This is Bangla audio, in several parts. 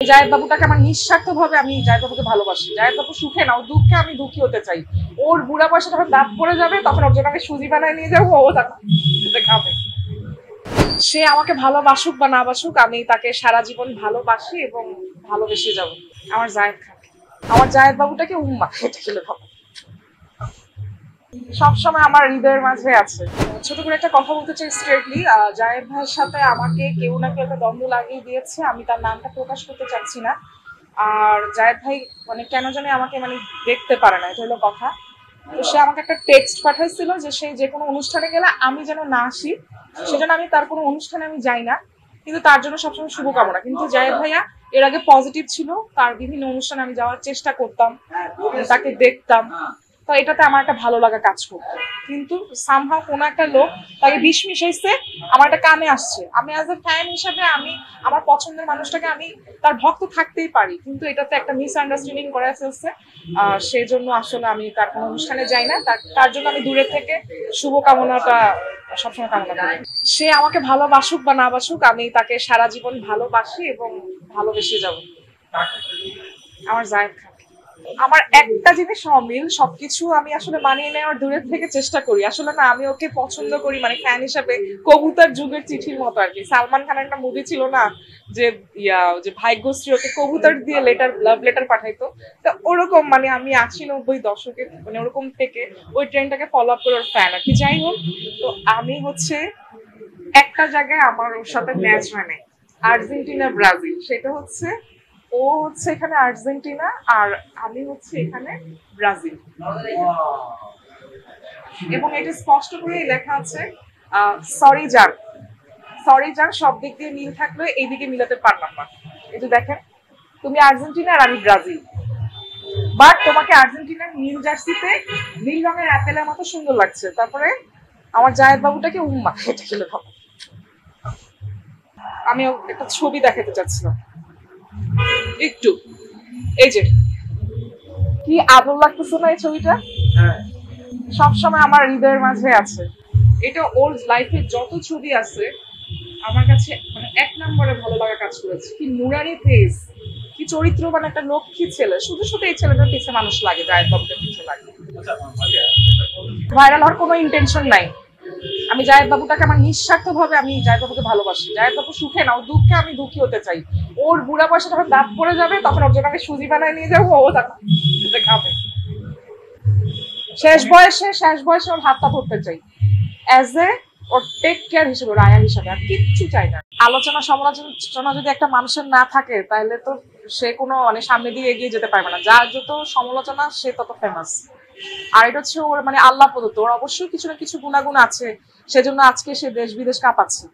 জায়েদ বাবুটাকে আমার নিঃস্বার্থ ভাবে আমি জায়েদ বাবুকে ভালোবাসি। জায়েদ বাবু সুখে না, ও দুঃখে আমি দুঃখী হতে চাই। ওর বুড়া বয়সে যখন দাঁত পড়ে যাবে তখন ওর জন্য আমি সুজি বানায় নিয়ে যাবো, ও তখন খাবে। সে আমাকে ভালোবাসুক বা না বাসুক, আমি তাকে সারা জীবন ভালোবাসি এবং ভালোবেসে যাব। আমার জায়েদ খান, আমার জায়েদ বাবুটাকে উম্মা এটা খেলে খাবো। সবসময় আমার হৃদয়ের মাঝে আছে। ছোট করে একটা কথা বলতে চাই স্ট্রেটলি, জায়েদ ভাইয়ের সাথে আমাকে কেউ না কেউ একটা দ্বন্দ্ব লাগিয়ে দিয়েছে, আমি তার নামটা প্রকাশ করতে চাচ্ছি না। আর জায়েদ ভাই মানে কেন জানি আমাকে মানে দেখতে পারে না, এটা হলো কথা। তো সে আমাকে একটা টেক্সট পাঠাইছিল যে সে যে কোনো অনুষ্ঠানে গেলে আমি যেন না আসি, সেজন্য আমি তার কোনো অনুষ্ঠানে আমি যাই না, কিন্তু তার জন্য সবসময় শুভকামনা। কিন্তু জায়েদ ভাইয়া এর আগে পজিটিভ ছিল, তার বিভিন্ন অনুষ্ঠানে আমি যাওয়ার চেষ্টা করতাম, তাকে দেখতাম, তো এটাতে আমার একটা ভালো লাগা কাজ করতো। কিন্তু সামহাও কোনো একটা লোক তাকে বিষ মিশাইছে, আমার একটা কানে আসছে। আমি অ্যাজ এ ফ্যান হিসাবে আমি আমার পছন্দের মানুষটাকে আমি তার ভক্ত থাকতেই পারি, কিন্তু এটাতে একটা মিসআন্ডারস্ট্যান্ডিং করে ফেলছে। সেই জন্য আসলে আমি তার কোনো অনুষ্ঠানে যাই না, তার জন্য আমি দূরে থেকে শুভকামনাটা সবসময় কামনা করি। সে আমাকে ভালোবাসুক বা না বাসুক, আমি তাকে সারা জীবন ভালোবাসি এবং ভালোবেসে যাব। আমার জায়েদ খান। আমার একটা জিনিস অমিল, সবকিছু আমি আসলে মানিয়ে নেওয়ার দূরের থেকে চেষ্টা করি। আসলে না, আমি ওকে পছন্দ করি মানে ফ্যান হিসাবে, কবুতর যুগের চিঠির মতো আর কি। সালমান খানের একটা মুভি ছিল না, যে যে ভাগ্যশ্রী ওকে কবুতর দিয়ে লাভ লেটার পাঠাইতো, তো ওরকম মানে আমি 80-90 দশকে মানে ওরকম থেকে ওই ট্রেন্ডটাকে ফলো আপ করে ওর ফ্যান আর কি। যাই হোক, তো আমি হচ্ছে একটা জায়গায় আমার ওর সাথে ম্যাচ হয় নাই, আর্জেন্টিনা ব্রাজিল। সেটা হচ্ছে ও হচ্ছে এখানে আর্জেন্টিনা আর আমি হচ্ছে এখানে ব্রাজিল, এবং এটা স্পষ্ট করে লেখা আছে সরি জান, সরি জান, সব দিক দিয়ে মিল থাকলে এইদিকে মিলাতে পারলাম না। এটা দেখেন, তুমি আর্জেন্টিনা আর আমি ব্রাজিল, বাট তোমাকে আর্জেন্টিনার নীল জার্সিতে নীল রঙের অ্যাপেলের মতো সুন্দর লাগছে। তারপরে আমার জায়েদ বাবুটাকে উম্মা এটা খেলে খাবো। আমি একটা ছবি দেখাতে চাচ্ছিলাম একটু, এই যে কি আদর লাগতেছে না এই ছবিটা, সবসময় আমার হৃদয়ের মাঝে আছে। এটা ওর লাইফে যত ছবি আছে আমার কাছে মানে এক নম্বরে ভালো লাগা কাজ করেছে। কি নুরানি ফেস, কি চরিত্রবান একটা লক্ষ্মী ছেলে। শুধু শুধু এই ছেলেটার পিছে মানুষ লাগে, জায়েদ বাবুটার পিছে লাগে। ভাইরাল হওয়ার কোনো ইন্টেনশন নাই। আমি জায়েদ বাবুটাকে আমার নিঃস্বার্থ ভাবে আমি জায়েদ বাবুকে ভালোবাসি। জায়েদ বাবু সুখে না, ও দুঃখে আমি দুঃখী হতে চাই। ওর বুড়া বয়সে যখন দাঁত পড়ে যাবে তখন ওর জন্য আমি সুজি বানায় নিয়ে যাবো, ও তখন খাবে। শেষ বয়সে ওর হাতটা ধরতে চাই, অ্যাজ এ ওর টেক কেয়ার হিসেবে, ওর আয়া হিসেবে, আর কিচ্ছু চাই না। আলোচনা সমালোচনা যদি একটা মানুষের না থাকে তাহলে তো সে কোনো মানে সামনে দিয়ে এগিয়ে যেতে পারবে না। যার যত সমালোচনা সে তত ফেমাস। আর এটা হচ্ছে ওর মানে আল্লাহ প্রদত্ত, ওর অবশ্যই কিছু না কিছু গুণাগুণ আছে, সেজন্য আজকে সে দেশ বিদেশ কাঁপাচ্ছে।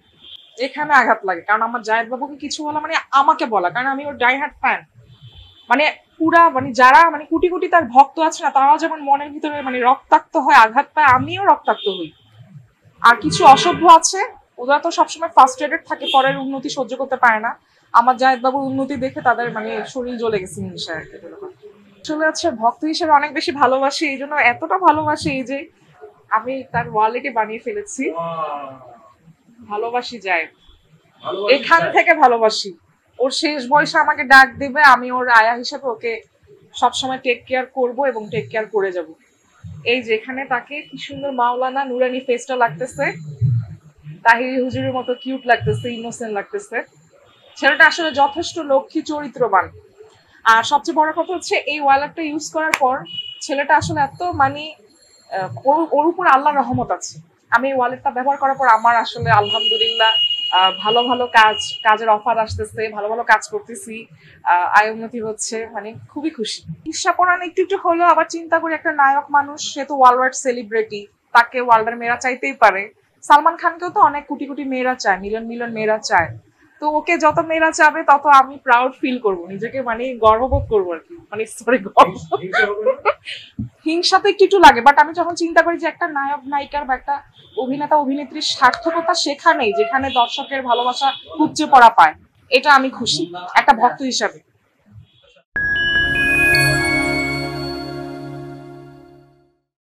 এখানে আঘাত লাগে, কারণ আমার জায়েদ বাবুকে কিছু বলা মানে আমাকে বলা, কারণ আমি ওর ডাই হার্ট ফ্যান। মানে পুরা মানে যারা মানে কোটি কোটি তার ভক্ত আছে না, তারাও যেমন মনের ভিতরে মানে রক্তাক্ত হয়, আঘাত পায়, আমিও রক্তাক্ত হই। আর কিছু অসভ্য আছে, ওরা তো সবসময় ফার্স্ট্রেটেড থাকে, পরের উন্নতি সহ্য করতে পারে না। আমার জায়েদ বাবুর উন্নতি দেখে তাদের মানে শরীর জ্বলে গেছে হিংসায় আর কি। আসলে হচ্ছে ভক্ত হিসেবে অনেক বেশি ভালোবাসি, এই জন্য এতটা ভালোবাসি এই যে আমি তার ওয়ালেটে বানিয়ে ফেলেছি ভালোবাসি জায়েদ। এখান থেকে ভালোবাসি। ওর শেষ বয়সে আমাকে ডাক দিবে, আমি ওর আয়া হিসেবে ওকে সবসময় টেক কেয়ার করব এবং টেক কেয়ার করে যাব। এই যে এখানে তাকে কি সুন্দর মাওলানা নুরানি ফেসটা লাগতেছে, তাহিরি হুজুরের মতো কিউট লাগতেছে, ইনোসেন্ট লাগতেছে। ছেলেটা আসলে যথেষ্ট লক্ষ্মী চরিত্রবান। আর সবচেয়ে বড় কথা হচ্ছে এই ওয়ালেটটা ইউজ করার পর ছেলেটা আসলে এত মানে ওর উপর আল্লাহর রহমত আছে। আমি এই ওয়ালেটটা ব্যবহার করার পর আমার আসলে আলহামদুলিল্লাহ ভালো ভালো কাজের অফার আসতেছে, ভালো ভালো কাজ করতেছি, আয় উন্নতি হচ্ছে, মানে খুবই খুশি। ঈর্ষাপরায়ণ একটু একটু হলেও আবার চিন্তা করি, একটা নায়ক মানুষ, সে তো ওয়ার্ল্ড ওয়াইড সেলিব্রিটি, তাকে ওয়ার্ল্ডের মেয়েরা চাইতেই পারে। সালমান খানকেও তো অনেক কোটি কোটি মেয়েরা চায়, মিলিয়ন মিলিয়ন মেয়েরা চায়। তো ওকে যত মেয়েরা চাবে তত আমি প্রাউড ফিল করবো, নিজেকে মানে গর্ববোধ করবো আর কি, মানে সরি গর্ব। হিংসা তো একটু একটু লাগে, বাট আমি যখন চিন্তা করি যে একটা নায়ক নায়িকার বা একটা অভিনেতা অভিনেত্রীর সার্থকতা সেখানেই যেখানে দর্শকের ভালোবাসা উপচে পড়া পায়, এটা আমি খুশি একটা ভক্ত হিসাবে।